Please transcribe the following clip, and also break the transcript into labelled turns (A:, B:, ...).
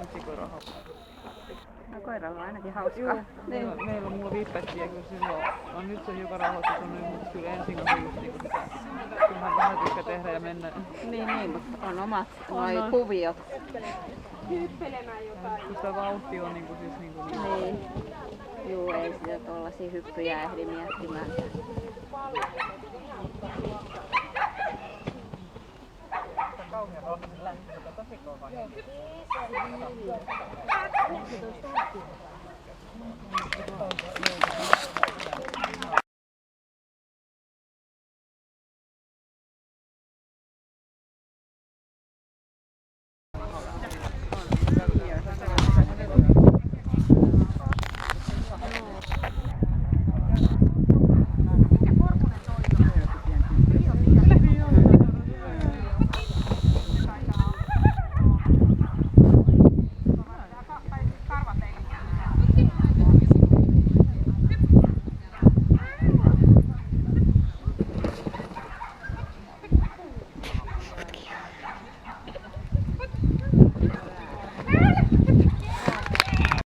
A: koirarauhassa.
B: No koiralla on ainakin hauskaa.
A: Joo, meillä on mulla vippettiä kyllä silloin. No nyt se on hiukan rauhoittunut, mutta kyllä ensin on just niinku sitä. Kyllähän vähän tykkää tehdä ja mennä.
B: Niin, mutta on omat noi kuviot.
C: Hyppelemään jotain.
A: Kun sitä vauhtia on niinku siis niinku.
B: Niin. Juu, ei sitä tollasia hyppyjä ehdi miettimään.
A: Kauhean on lähtö, tosi kova. Joo.